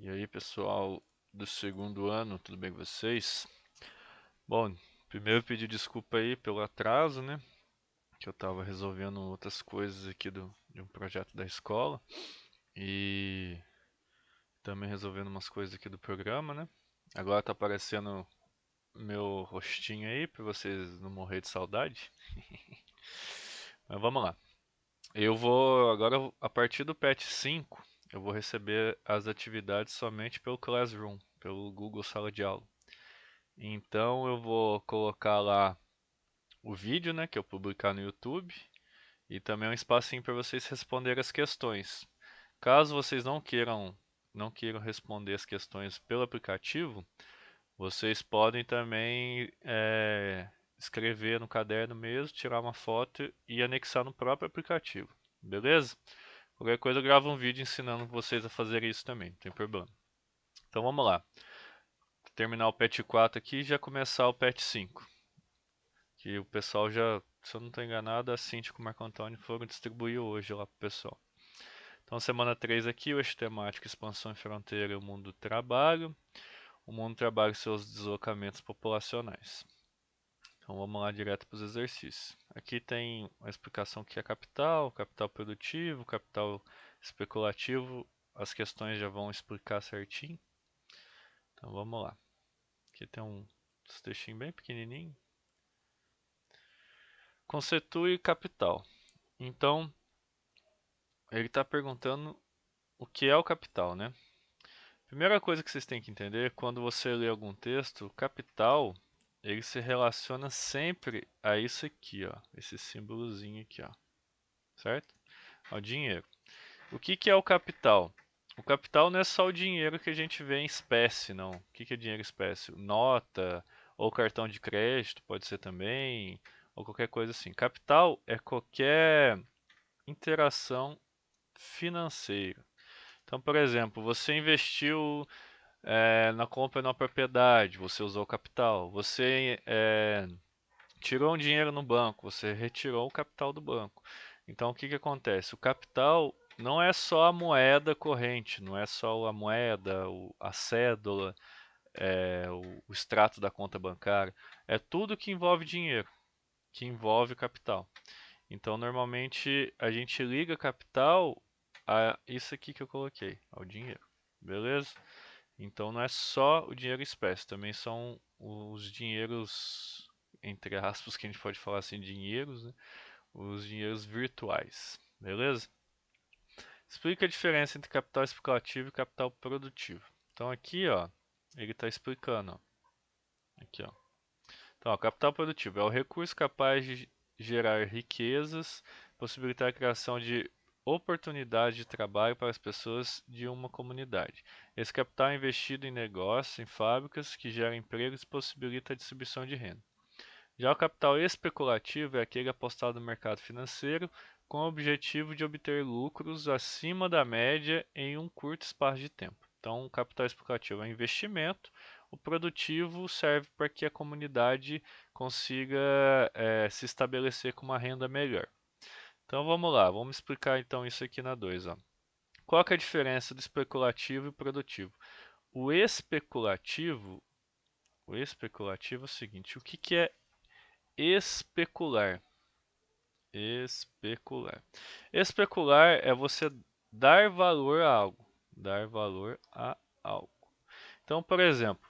E aí, pessoal do segundo ano, tudo bem com vocês? Bom, primeiro pedir desculpa aí pelo atraso, né? Que eu tava resolvendo outras coisas aqui de um projeto da escola e também resolvendo umas coisas aqui do programa, né? Agora tá aparecendo meu rostinho aí pra vocês não morrer de saudade. Mas vamos lá. Eu vou agora a partir do patch 5, eu vou receber as atividades somente pelo Classroom, pelo Google Sala de Aula. Então eu vou colocar lá o vídeo, né, que eu publicar no YouTube e também um espacinho para vocês responderem as questões. Caso vocês não queiram responder as questões pelo aplicativo, vocês podem também escrever no caderno mesmo, tirar uma foto e anexar no próprio aplicativo, beleza? Qualquer coisa eu gravo um vídeo ensinando vocês a fazer isso também, não tem problema. Então vamos lá. Terminar o patch 4 aqui e já começar o patch 5. Que o pessoal já, se eu não estou enganado, a Cintia com o Marco Antônio foram distribuir hoje lá pro pessoal. Então, semana 3 aqui, o eixo temático Expansão e Fronteira e o Mundo do Trabalho. O Mundo do Trabalho e seus deslocamentos populacionais. Então, vamos lá direto para os exercícios. Aqui tem a explicação que é capital, capital produtivo, capital especulativo. As questões já vão explicar certinho. Então, vamos lá. Aqui tem um textinho bem pequenininho. Constitui capital. Então, ele está perguntando o que é o capital, né? Primeira coisa que vocês têm que entender, quando você lê algum texto, o capital, ele se relaciona sempre a isso aqui, ó, esse símbolozinho aqui, ó, certo? Ao dinheiro. O que que é o capital? O capital não é só o dinheiro que a gente vê em espécie, não. O que que é dinheiro em espécie? Nota ou cartão de crédito, pode ser também, ou qualquer coisa assim. Capital é qualquer interação financeira. Então, por exemplo, você investiu na compra de uma propriedade, você usou capital. Você tirou um dinheiro no banco, você retirou o capital do banco. Então, o que que acontece? O capital não é só a moeda corrente, não é só a moeda, a cédula, o extrato da conta bancária. É tudo que envolve dinheiro, que envolve capital. Então, normalmente, a gente liga capital a isso aqui que eu coloquei, ao dinheiro. Beleza? Então, não é só o dinheiro espécie, também são os dinheiros, entre aspas, que a gente pode falar assim, dinheiros, né? Os dinheiros virtuais. Beleza? Explica a diferença entre capital especulativo e capital produtivo. Então, aqui, ó, ele está explicando, ó. Aqui, ó. Então, ó, capital produtivo é o recurso capaz de gerar riquezas, possibilitar a criação de oportunidades de trabalho para as pessoas de uma comunidade. Esse capital é investido em negócios, em fábricas que geram empregos e possibilita a distribuição de renda. Já o capital especulativo é aquele apostado no mercado financeiro com o objetivo de obter lucros acima da média em um curto espaço de tempo. Então, o capital especulativo é investimento, o produtivo serve para que a comunidade consiga se estabelecer com uma renda melhor. Então vamos lá, vamos explicar então isso aqui na 2. Qual que é a diferença do especulativo e produtivo? O especulativo, o especulativo é o seguinte, o que que é especular? Especular. Especular é você dar valor a algo. Dar valor a algo. Então, por exemplo,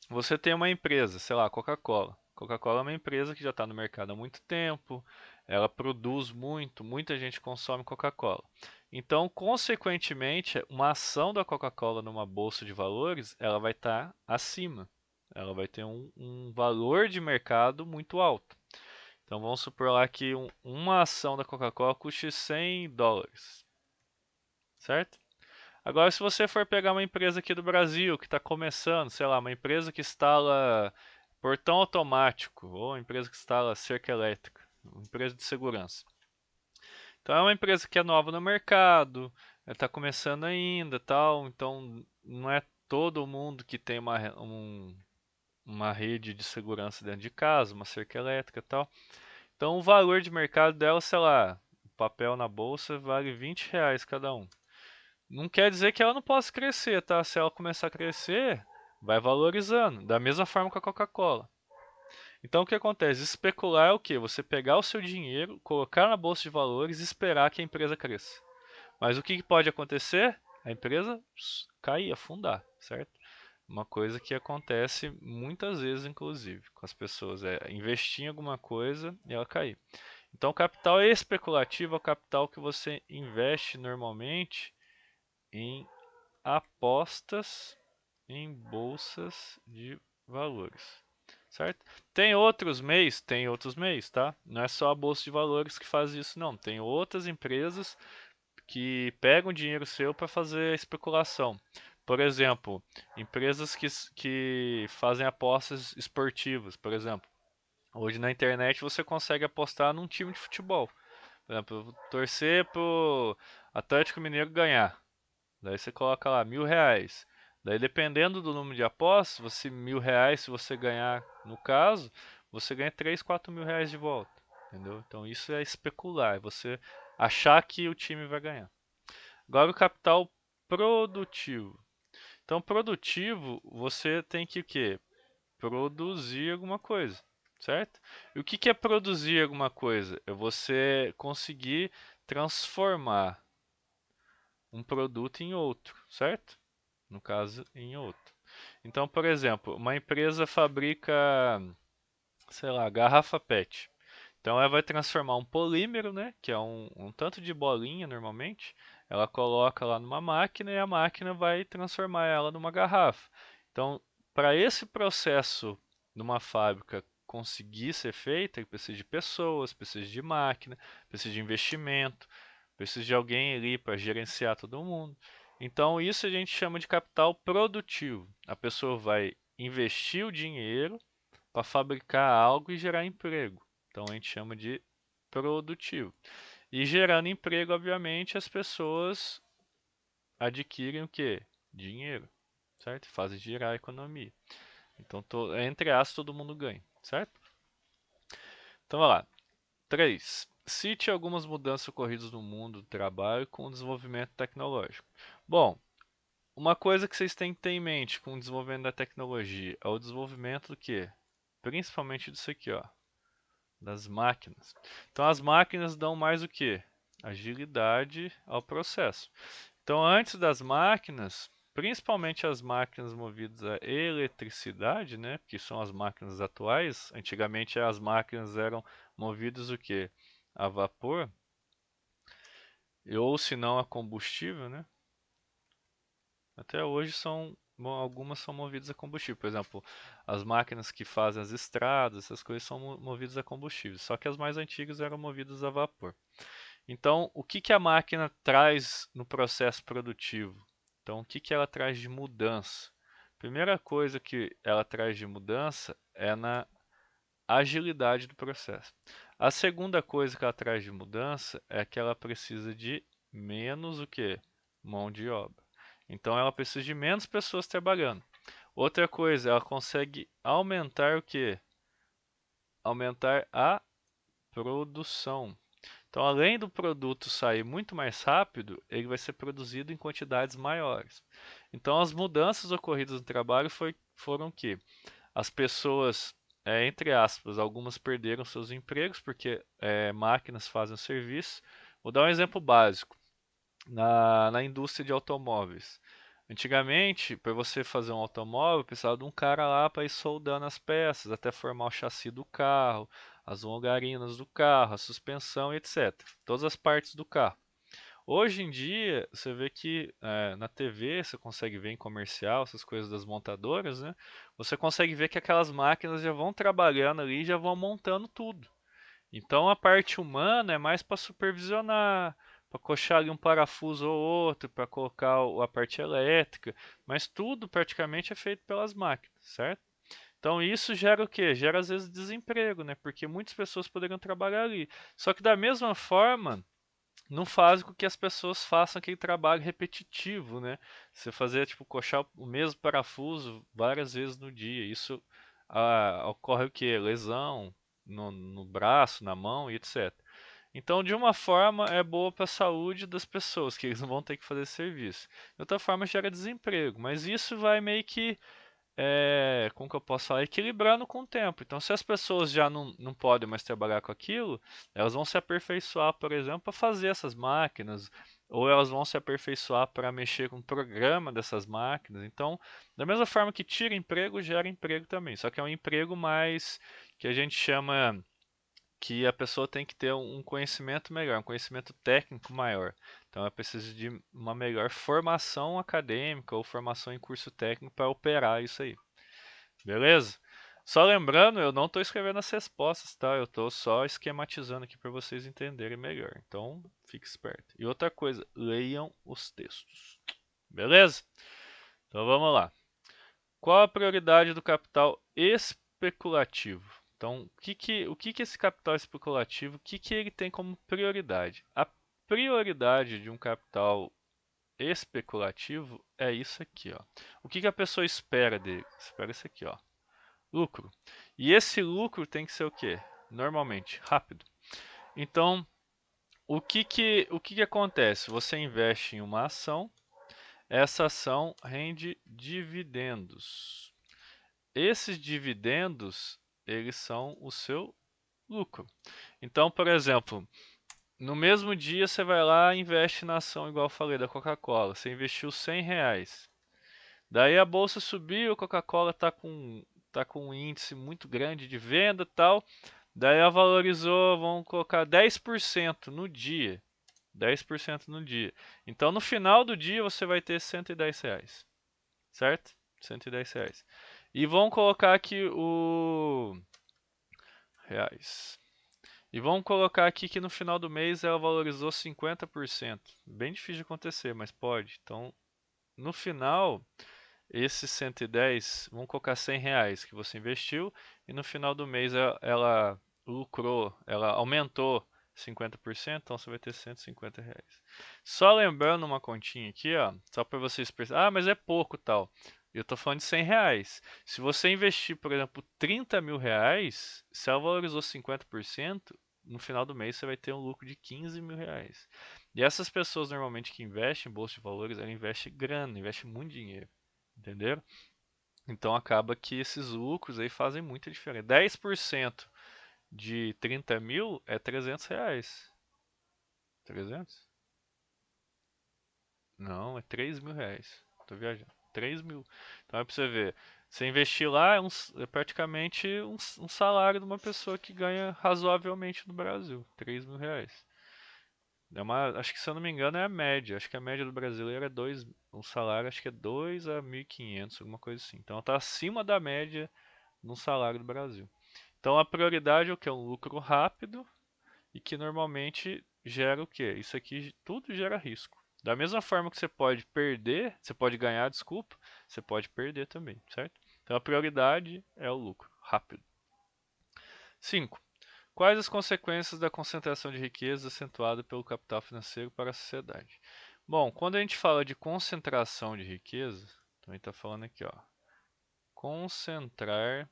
você tem uma empresa, sei lá, Coca-Cola. Coca-Cola é uma empresa que já está no mercado há muito tempo, ela produz muito, muita gente consome Coca-Cola. Então, consequentemente, uma ação da Coca-Cola numa bolsa de valores, ela vai estar acima. Ela vai ter um valor de mercado muito alto. Então vamos supor lá que uma ação da Coca-Cola custe US$ 100, certo? Agora, se você for pegar uma empresa aqui do Brasil que está começando, sei lá, uma empresa que instala portão automático ou uma empresa que instala cerca elétrica, uma empresa de segurança. Então é uma empresa que é nova no mercado, está começando ainda, tal. Então não é todo mundo que tem uma rede de segurança dentro de casa, uma cerca elétrica, tal. Então o valor de mercado dela, sei lá, o papel na bolsa vale R$ 20 cada um. Não quer dizer que ela não possa crescer, tá? Se ela começar a crescer, vai valorizando, da mesma forma que a Coca-Cola. Então o que acontece? Especular é o quê? Você pegar o seu dinheiro, colocar na bolsa de valores e esperar que a empresa cresça. Mas o que pode acontecer? A empresa cair, afundar, certo? Uma coisa que acontece muitas vezes, inclusive, com as pessoas, é investir em alguma coisa e ela cair. Então, o capital especulativo é o capital que você investe normalmente em apostas em bolsas de valores, certo? Tem outros meios, tá? Não é só a bolsa de valores que faz isso, não. Tem outras empresas que pegam dinheiro seu para fazer especulação. Por exemplo, empresas que fazem apostas esportivas, por exemplo. Hoje na internet você consegue apostar num time de futebol. Por exemplo, torcer pro Atlético Mineiro ganhar. Daí você coloca lá R$ 1.000. Daí dependendo do número de apostas, você R$ 1.000, se você ganhar, no caso, você ganha 3, 4 mil reais de volta. Entendeu? Então isso é especular, é você achar que o time vai ganhar. Agora o capital produtivo. Então produtivo, você tem que o quê? Produzir alguma coisa, certo? E o que é produzir alguma coisa? É você conseguir transformar um produto em outro, certo? No caso, em outro. Então, por exemplo, uma empresa fabrica, sei lá, garrafa PET. Então ela vai transformar um polímero, né, que é um tanto de bolinha normalmente, ela coloca lá numa máquina e a máquina vai transformar ela numa garrafa. Então, para esse processo numa fábrica conseguir ser feito, ele precisa de pessoas, precisa de máquina, precisa de investimento, precisa de alguém ali para gerenciar todo mundo. Então, isso a gente chama de capital produtivo. A pessoa vai investir o dinheiro para fabricar algo e gerar emprego. Então a gente chama de produtivo. E gerando emprego, obviamente, as pessoas adquirem o quê? Dinheiro, certo? Fazem girar a economia. Então, entre aspas, todo mundo ganha, certo? Então, vai lá. 3. Cite algumas mudanças ocorridas no mundo do trabalho com o desenvolvimento tecnológico. Bom, uma coisa que vocês têm que ter em mente com o desenvolvimento da tecnologia é o desenvolvimento do quê? Principalmente disso aqui, ó, das máquinas. Então as máquinas dão mais o que? Agilidade ao processo. Então antes das máquinas, principalmente as máquinas movidas a eletricidade, né, que são as máquinas atuais, antigamente as máquinas eram movidas o que? A vapor, ou se não a combustível, né? Até hoje algumas são movidas a combustível. Por exemplo, as máquinas que fazem as estradas, essas coisas são movidas a combustível. Só que as mais antigas eram movidas a vapor. Então, o que que a máquina traz no processo produtivo? Então, o que que ela traz de mudança? Primeira coisa que ela traz de mudança é na agilidade do processo. A segunda coisa que ela traz de mudança é que ela precisa de menos o que? Mão de obra. Então ela precisa de menos pessoas trabalhando. Outra coisa, ela consegue aumentar o que? Aumentar a produção. Então, além do produto sair muito mais rápido, ele vai ser produzido em quantidades maiores. Então, as mudanças ocorridas no trabalho foram que as pessoas, entre aspas, algumas perderam seus empregos porque máquinas fazem o serviço. Vou dar um exemplo básico. Na indústria de automóveis. Antigamente, para você fazer um automóvel, precisava de um cara lá para ir soldando as peças, até formar o chassi do carro, as longarinas do carro, a suspensão, etc. Todas as partes do carro. Hoje em dia, você vê que na TV, você consegue ver em comercial, essas coisas das montadoras, né? Você consegue ver que aquelas máquinas já vão trabalhando ali e já vão montando tudo. Então a parte humana é mais para supervisionar, para coxar ali um parafuso ou outro, para colocar a parte elétrica, mas tudo praticamente é feito pelas máquinas, certo? Então isso gera o quê? Gera às vezes desemprego, né? Porque muitas pessoas poderiam trabalhar ali. Só que da mesma forma, não faz com que as pessoas façam aquele trabalho repetitivo, né? Você fazer, tipo, coxar o mesmo parafuso várias vezes no dia. Isso ocorre o quê? Lesão no braço, na mão e etc. Então, de uma forma, é boa para a saúde das pessoas, que eles não vão ter que fazer serviço. De outra forma, gera desemprego. Mas isso vai meio que, como que eu posso falar, equilibrando com o tempo. Então, se as pessoas já não podem mais trabalhar com aquilo, elas vão se aperfeiçoar, por exemplo, para fazer essas máquinas, ou elas vão se aperfeiçoar para mexer com o programa dessas máquinas. Então, da mesma forma que tira emprego, gera emprego também. Só que é um emprego mais que a gente chama que a pessoa tem que ter um conhecimento melhor, um conhecimento técnico maior. Então ela precisa de uma melhor formação acadêmica ou formação em curso técnico para operar isso aí. Beleza? Só lembrando, eu não estou escrevendo as respostas, tá? Eu estou só esquematizando aqui para vocês entenderem melhor. Então, fique esperto. E outra coisa, leiam os textos. Beleza? Então vamos lá. Qual a prioridade do capital especulativo? Então, o que esse capital especulativo, o que ele tem como prioridade? A prioridade de um capital especulativo é isso aqui, ó. O que a pessoa espera dele? Espera isso aqui, ó. Lucro. E esse lucro tem que ser o quê? Normalmente, rápido. Então, o que acontece? Você investe em uma ação, essa ação rende dividendos. Esses dividendos, eles são o seu lucro. Então, por exemplo, no mesmo dia você vai lá e investe na ação, igual eu falei, da Coca-Cola. Você investiu R$ 100. Daí a bolsa subiu, a Coca-Cola tá com um índice muito grande de venda e tal. Daí ela valorizou, vamos colocar 10% no dia. 10% no dia. Então no final do dia você vai ter R$ 110. Certo? R$ 110. E vamos colocar aqui o reais. E vamos colocar aqui que no final do mês ela valorizou 50%. Bem difícil de acontecer, mas pode. Então, no final, esses 110, vamos colocar R$ 100 que você investiu, e no final do mês ela lucrou, ela aumentou 50%, então você vai ter R$ 150. Só lembrando uma continha aqui, ó, só para vocês perceberem, mas é pouco tal. Eu estou falando de R$ 100. Se você investir, por exemplo, R$ 30.000, se ela valorizou 50%, no final do mês você vai ter um lucro de R$ 15.000. E essas pessoas normalmente que investem em bolsa de valores, ela investe grana, investe muito dinheiro. Entenderam? Então acaba que esses lucros aí fazem muita diferença. 10% de 30 mil é R$ 300. 300? Não, é R$ 3.000. Tô viajando. 3 mil. Então é pra você ver. Você investir lá é praticamente um salário de uma pessoa que ganha razoavelmente no Brasil. R$ 3.000. Acho que se eu não me engano é a média. Acho que a média do brasileiro é um salário acho que é 2 a 1.500, alguma coisa assim. Então está acima da média no salário do Brasil. Então a prioridade é o que? É um lucro rápido e que normalmente gera o quê? Isso aqui tudo gera risco. Da mesma forma que você pode perder, você pode ganhar, desculpa, você pode perder também, certo? Então a prioridade é o lucro rápido. 5. Quais as consequências da concentração de riqueza acentuada pelo capital financeiro para a sociedade? Bom, quando a gente fala de concentração de riqueza, então a gente está falando aqui, ó, concentrar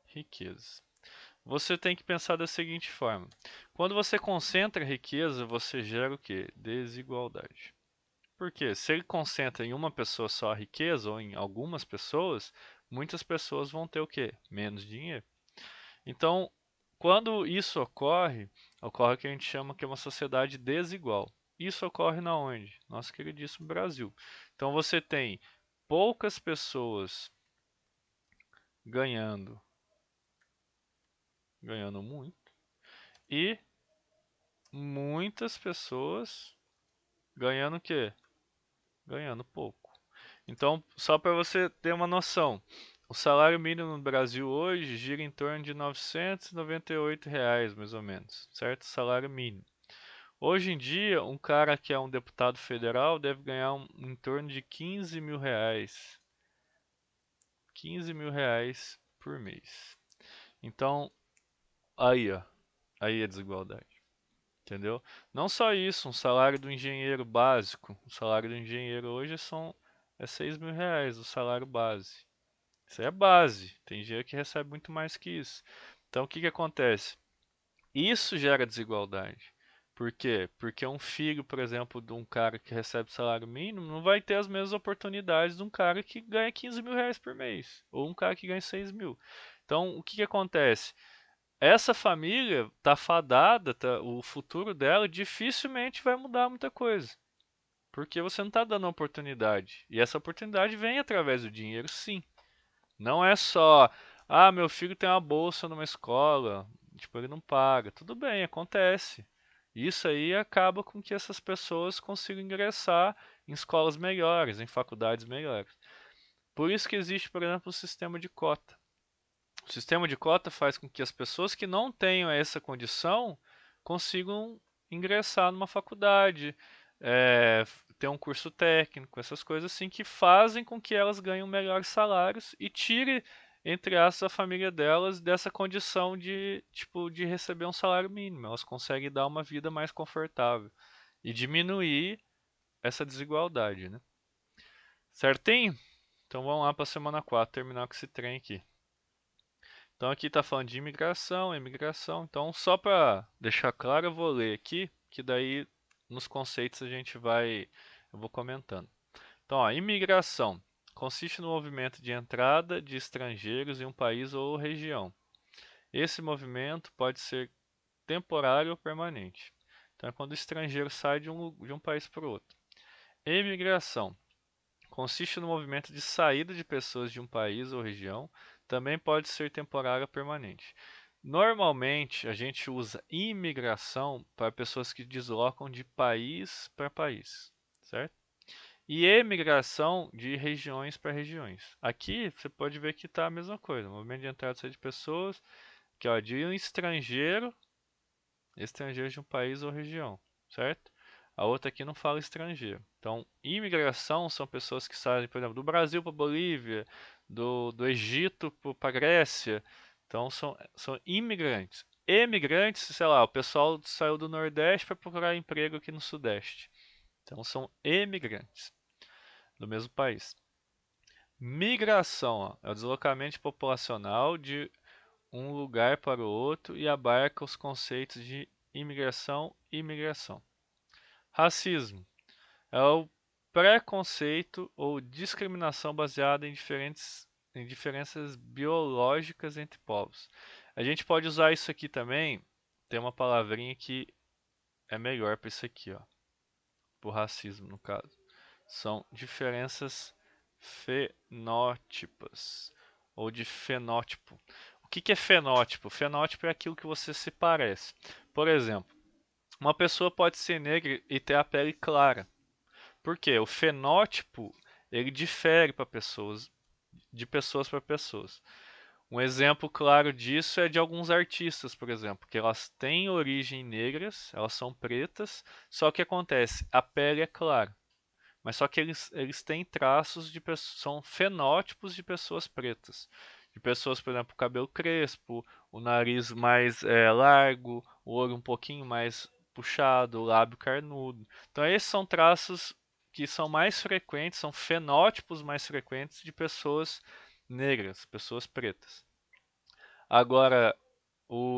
riqueza. Você tem que pensar da seguinte forma: quando você concentra riqueza, você gera o quê? Desigualdade. Por quê? Se ele concentra em uma pessoa só a riqueza, ou em algumas pessoas, muitas pessoas vão ter o quê? Menos dinheiro. Então, quando isso ocorre o que a gente chama que é uma sociedade desigual. Isso ocorre na onde? Nosso queridíssimo Brasil. Então você tem poucas pessoas ganhando, ganhando muito, e muitas pessoas ganhando o quê? Ganhando pouco. Então, só para você ter uma noção, o salário mínimo no Brasil hoje gira em torno de R$ 998, mais ou menos, certo? Salário mínimo. Hoje em dia, um cara que é um deputado federal deve ganhar em torno de R$ 15.000. R$ 15.000 por mês. Então, aí, ó, aí a desigualdade. Entendeu? Não só isso, um salário do engenheiro básico. O salário do engenheiro hoje é R$ 6.000, o salário base. Isso é base. Tem engenheiro que recebe muito mais que isso. Então o que acontece? Isso gera desigualdade. Por quê? Porque um filho, por exemplo, de um cara que recebe salário mínimo não vai ter as mesmas oportunidades de um cara que ganha 15 mil reais por mês, ou um cara que ganha 6 mil. Então, o que que acontece? Essa família tá fadada, o futuro dela dificilmente vai mudar muita coisa. Porque você não está dando oportunidade. E essa oportunidade vem através do dinheiro, sim. Não é só, ah, meu filho tem uma bolsa numa escola, tipo, ele não paga. Tudo bem, acontece. Isso aí acaba com que essas pessoas consigam ingressar em escolas melhores, em faculdades melhores. Por isso que existe, por exemplo, o sistema de cota. O sistema de cota faz com que as pessoas que não tenham essa condição consigam ingressar numa faculdade, ter um curso técnico, essas coisas assim que fazem com que elas ganhem melhores salários e tire, entre aspas, a família delas dessa condição de, tipo, de receber um salário mínimo. Elas conseguem dar uma vida mais confortável e diminuir essa desigualdade, né? Certinho? Então vamos lá para a semana 4 terminar com esse trem aqui. Então aqui está falando de imigração, imigração. Então só para deixar claro, eu vou ler aqui, que daí nos conceitos eu vou comentando. Então, ó, imigração consiste no movimento de entrada de estrangeiros em um país ou região. Esse movimento pode ser temporário ou permanente. Então é quando o estrangeiro sai de um país para o outro. Emigração consiste no movimento de saída de pessoas de um país ou região, também pode ser temporária ou permanente. Normalmente, a gente usa imigração para pessoas que deslocam de país para país, certo? E emigração de regiões para regiões. Aqui você pode ver que está a mesma coisa, movimento de entrada e saída de pessoas, que ó, de um estrangeiro, estrangeiros de um país ou região, certo? A outra aqui não fala estrangeiro. Então, imigração são pessoas que saem, por exemplo, do Brasil para Bolívia, do Egito para Grécia. Então, são imigrantes. Emigrantes, sei lá, o pessoal saiu do Nordeste para procurar emprego aqui no Sudeste. Então, são emigrantes do mesmo país. Migração, ó, é o deslocamento populacional de um lugar para o outro e abarca os conceitos de imigração e imigração. Racismo é o preconceito ou discriminação baseada em diferenças biológicas entre povos. A gente pode usar isso aqui também, tem uma palavrinha que é melhor para isso aqui, ó, para o racismo no caso. São diferenças fenótipas ou de fenótipo. O que que é fenótipo? Fenótipo é aquilo que você se parece. Por exemplo, uma pessoa pode ser negra e ter a pele clara. Por quê? O fenótipo ele difere para pessoas, de pessoas para pessoas. Um exemplo claro disso é de alguns artistas, por exemplo, que elas têm origem negras, elas são pretas, só que acontece, a pele é clara. Mas só que eles têm traços de são fenótipos de pessoas pretas. De pessoas, por exemplo, cabelo crespo, o nariz mais largo, o olho um pouquinho mais puxado, o lábio carnudo. Então esses são traços que são mais frequentes, são fenótipos mais frequentes de pessoas negras, pessoas pretas. Agora,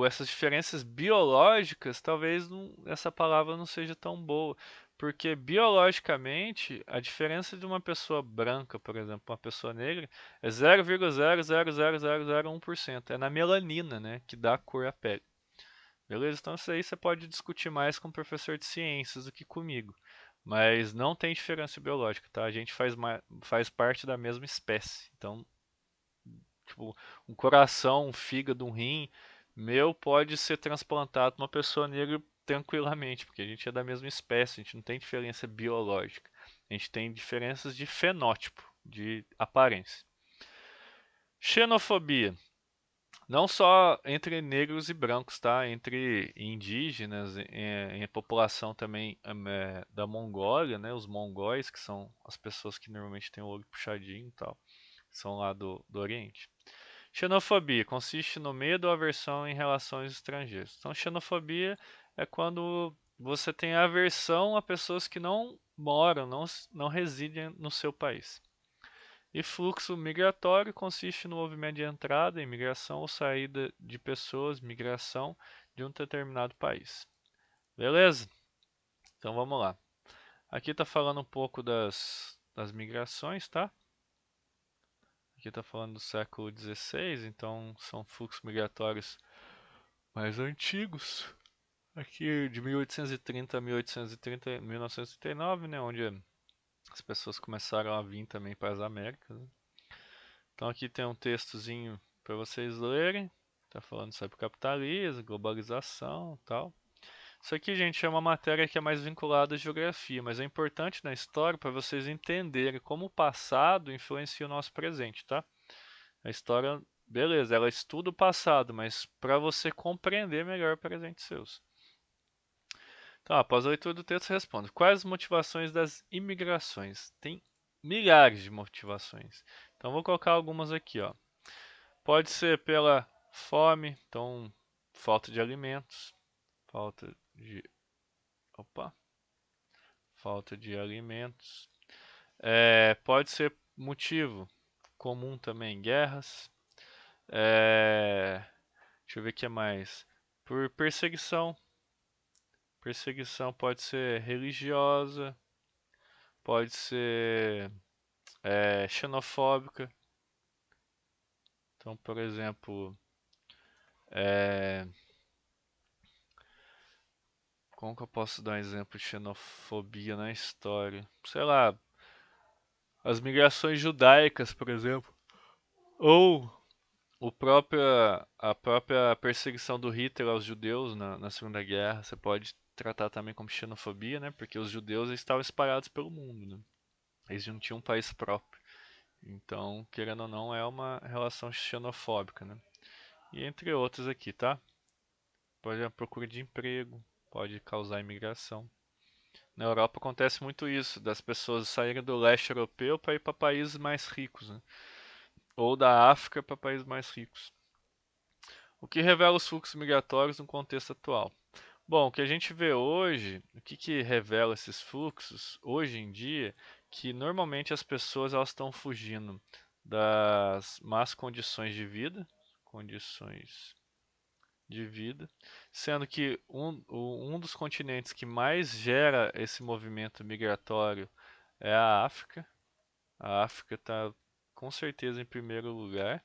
essas diferenças biológicas, talvez essa palavra não seja tão boa, porque biologicamente a diferença de uma pessoa branca, por exemplo, uma pessoa negra, é 0,0000001%. É na melanina, né, que dá a cor à pele. Beleza? Então isso aí você pode discutir mais com o professor de ciências do que comigo. Mas não tem diferença biológica, tá? A gente faz parte da mesma espécie. Então, tipo, um coração, um fígado, um rim meu pode ser transplantado para uma pessoa negra tranquilamente, porque a gente é da mesma espécie, a gente não tem diferença biológica. A gente tem diferenças de fenótipo, de aparência. Xenofobia. Não só entre negros e brancos, tá? Entre indígenas, em população também da Mongólia, né? Os mongóis, que são as pessoas que normalmente têm o olho puxadinho e tal, são lá do Oriente. Xenofobia consiste no medo ou aversão em relações estrangeiras. Então, xenofobia é quando você tem aversão a pessoas que não moram, não residem no seu país. E fluxo migratório consiste no movimento de entrada, imigração ou saída de pessoas, migração de um determinado país. Beleza? Então vamos lá. Aqui está falando um pouco das migrações, tá? Aqui está falando do século XVI, então são fluxos migratórios mais antigos. Aqui de 1830 a 1939, né, onde as pessoas começaram a vir também para as Américas, né? Então aqui tem um textozinho para vocês lerem. Está falando sobre capitalismo, globalização, tal. Isso aqui, gente, é uma matéria que é mais vinculada à geografia, mas é importante na história para vocês entenderem como o passado influencia o nosso presente, tá? A história, beleza, ela estuda o passado, mas para você compreender melhor o presente seus. Então, após a leitura do texto, responde: quais as motivações das imigrações? Tem milhares de motivações. Então, vou colocar algumas aqui, ó. Pode ser pela fome, então falta de alimentos, falta de, opa, falta de alimentos. Pode ser motivo comum também, guerras. Deixa eu ver o que mais. Por perseguição. Perseguição pode ser religiosa, pode ser xenofóbica. Então, por exemplo, é, como que eu posso dar um exemplo de xenofobia na história? Sei lá, as migrações judaicas, por exemplo, ou a própria perseguição do Hitler aos judeus na Segunda Guerra. Você pode tratar também como xenofobia, né? Porque os judeus estavam espalhados pelo mundo, né? Eles não tinham um país próprio. Então, querendo ou não, é uma relação xenofóbica, né? E entre outros aqui, tá? Pode a procura de emprego, pode causar imigração. Na Europa acontece muito isso, das pessoas saírem do leste europeu para ir para países mais ricos, né? Ou da África para países mais ricos. O que revela os fluxos migratórios no contexto atual? Bom, o que a gente vê hoje, o que revela esses fluxos hoje em dia, que normalmente as pessoas elas estão fugindo das más condições de vida, sendo que um dos continentes que mais gera esse movimento migratório é a África. A África está com certeza em primeiro lugar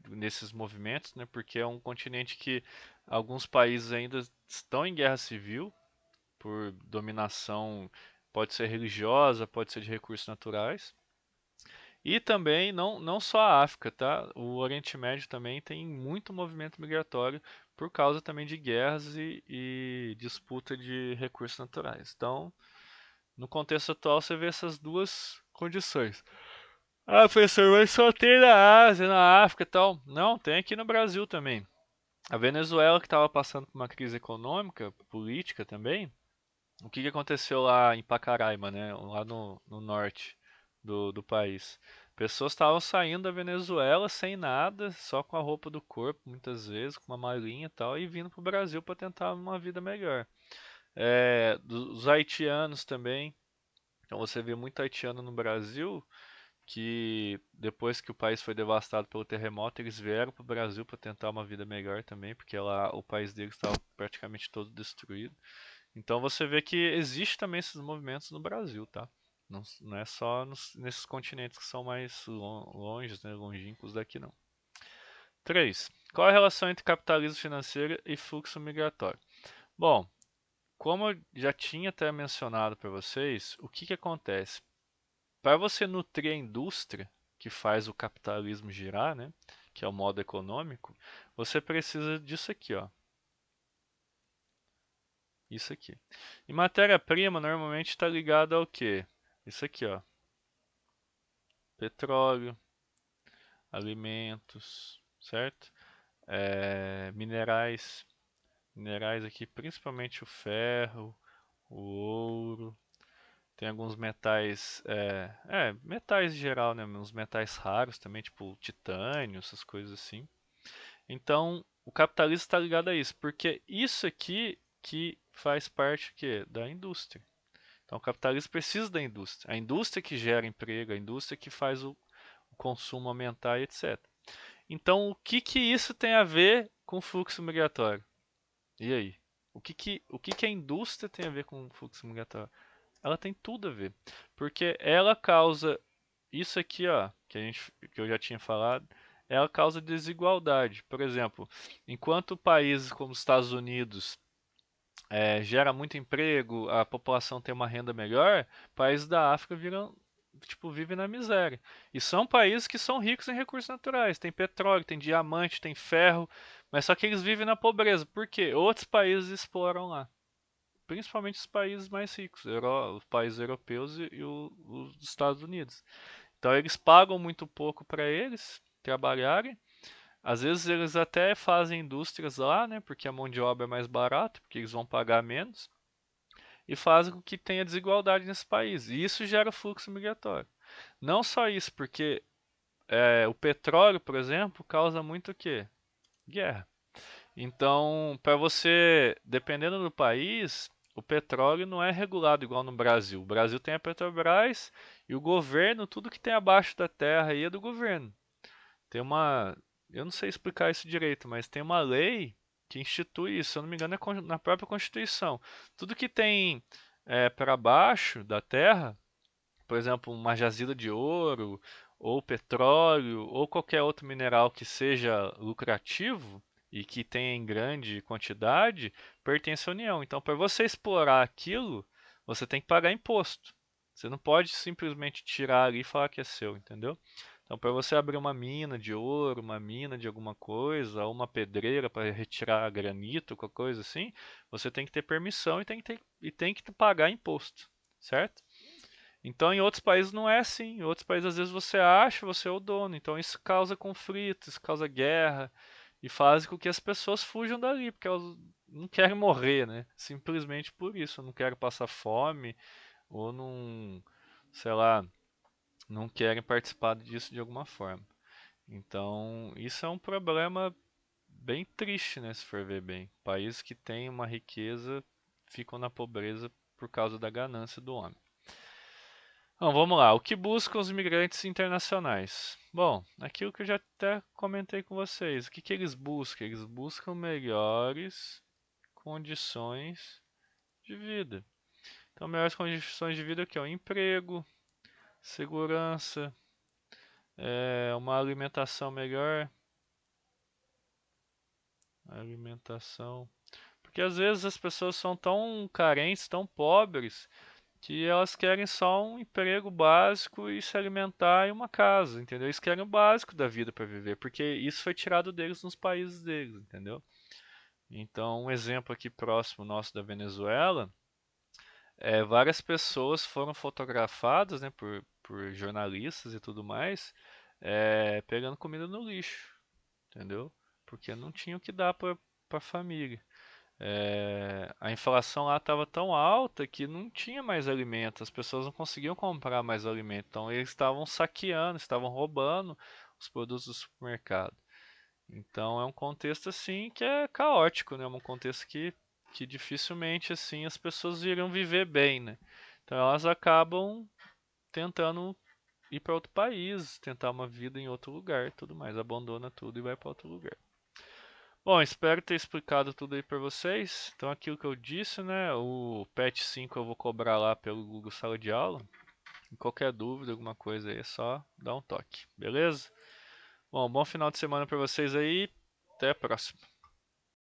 nesses movimentos, né? Porque é um continente que alguns países ainda estão em guerra civil por dominação, pode ser religiosa, pode ser de recursos naturais. E também não só a África, tá? O Oriente Médio também tem muito movimento migratório por causa também de guerras e disputa de recursos naturais. Então, no contexto atual, você vê essas duas condições. Ah, professor, mas só tem na Ásia, na África e tal. Não, tem aqui no Brasil também. A Venezuela, que estava passando por uma crise econômica, política também. O que aconteceu lá em Pacaraima, né? Lá no norte do país. Pessoas estavam saindo da Venezuela sem nada, só com a roupa do corpo, muitas vezes, com uma malinha e tal, e vindo para o Brasil para tentar uma vida melhor. Dos haitianos também. Então você vê muito haitiano no Brasil que depois que o país foi devastado pelo terremoto, eles vieram para o Brasil para tentar uma vida melhor também, porque lá o país deles estava praticamente todo destruído. Então você vê que existe também esses movimentos no Brasil, tá? Não é só nesses continentes que são mais longe, né, longínquos daqui não. 3. Qual a relação entre capitalismo financeiro e fluxo migratório? Bom, como eu já tinha até mencionado para vocês, o que acontece? Para você nutrir a indústria que faz o capitalismo girar, né, que é o modo econômico, você precisa disso aqui, ó. Isso aqui. E matéria-prima normalmente está ligada ao quê? Isso aqui, ó. Petróleo, alimentos, certo? Minerais. Minerais aqui, principalmente o ferro, o ouro. Tem alguns metais, metais em geral, né? Uns metais raros também, tipo titânio, essas coisas assim. Então, o capitalismo está ligado a isso, porque isso aqui que faz parte da indústria. Então, o capitalismo precisa da indústria. A indústria que gera emprego, a indústria que faz o consumo aumentar e etc. Então, o que isso tem a ver com o fluxo migratório? E aí? O que que a indústria tem a ver com o fluxo migratório? Ela tem tudo a ver. Porque ela causa isso aqui, ó, que eu já tinha falado, ela causa desigualdade. Por exemplo, enquanto países como os Estados Unidos gera muito emprego, a população tem uma renda melhor, países da África viram, tipo, vivem na miséria. E são países que são ricos em recursos naturais, tem petróleo, tem diamante, tem ferro, mas só que eles vivem na pobreza. Por quê? Outros países exploram lá. Principalmente os países mais ricos, os países europeus e os Estados Unidos. Então eles pagam muito pouco para eles trabalharem. Às vezes eles até fazem indústrias lá, né? Porque a mão de obra é mais barata, porque eles vão pagar menos. E fazem com que tenha desigualdade nesse país. E isso gera fluxo migratório. Não só isso, porque o petróleo, por exemplo, causa muito o quê? Guerra. Então, para você, dependendo do país, o petróleo não é regulado igual no Brasil. O Brasil tem a Petrobras e o governo, tudo que tem abaixo da terra aí é do governo. Tem uma, eu não sei explicar isso direito, mas tem uma lei que institui isso, se eu não me engano, é na própria Constituição. Tudo que tem para baixo da terra, por exemplo, uma jazida de ouro, ou petróleo, ou qualquer outro mineral que seja lucrativo e que tenha em grande quantidade, pertence à União. Então, para você explorar aquilo, você tem que pagar imposto. Você não pode simplesmente tirar ali e falar que é seu, entendeu? Então, para você abrir uma mina de ouro, uma mina de alguma coisa, ou uma pedreira para retirar granito, qualquer coisa assim, você tem que ter permissão e tem que pagar imposto, certo? Então, em outros países não é assim. Em outros países, às vezes, você acha, você é o dono. Então, isso causa conflitos, isso causa guerra e faz com que as pessoas fujam dali, porque elas não querem morrer, né? Simplesmente por isso. Não querem passar fome ou não, sei lá, não querem participar disso de alguma forma. Então, isso é um problema bem triste, né? Se for ver bem. Países que têm uma riqueza ficam na pobreza por causa da ganância do homem. Bom, vamos lá. O que buscam os imigrantes internacionais? Bom, aquilo que eu já até comentei com vocês. O que que eles buscam? Eles buscam melhores condições de vida. Então, melhores condições de vida é o quê? O emprego, segurança, uma alimentação melhor. Alimentação. Porque às vezes as pessoas são tão carentes, tão pobres, que elas querem só um emprego básico e se alimentar em uma casa, entendeu? Eles querem o básico da vida para viver, porque isso foi tirado deles nos países deles, entendeu? Então, um exemplo aqui próximo nosso da Venezuela, várias pessoas foram fotografadas, né, por jornalistas e tudo mais, pegando comida no lixo, entendeu? Porque não tinha o que dar para a família. A inflação lá estava tão alta que não tinha mais alimento, as pessoas não conseguiam comprar mais alimento, então eles estavam saqueando, estavam roubando os produtos do supermercado. Então é um contexto assim que é caótico, né? É um contexto que dificilmente assim as pessoas iriam viver bem, né? Então elas acabam tentando ir para outro país, tentar uma vida em outro lugar, tudo mais, abandona tudo e vai para outro lugar. Bom, espero ter explicado tudo aí para vocês. Então, aquilo que eu disse, né? O PET 5 eu vou cobrar lá pelo Google Sala de Aula. E qualquer dúvida, alguma coisa aí, é só dar um toque, beleza? Bom, bom final de semana para vocês aí. Até a próxima.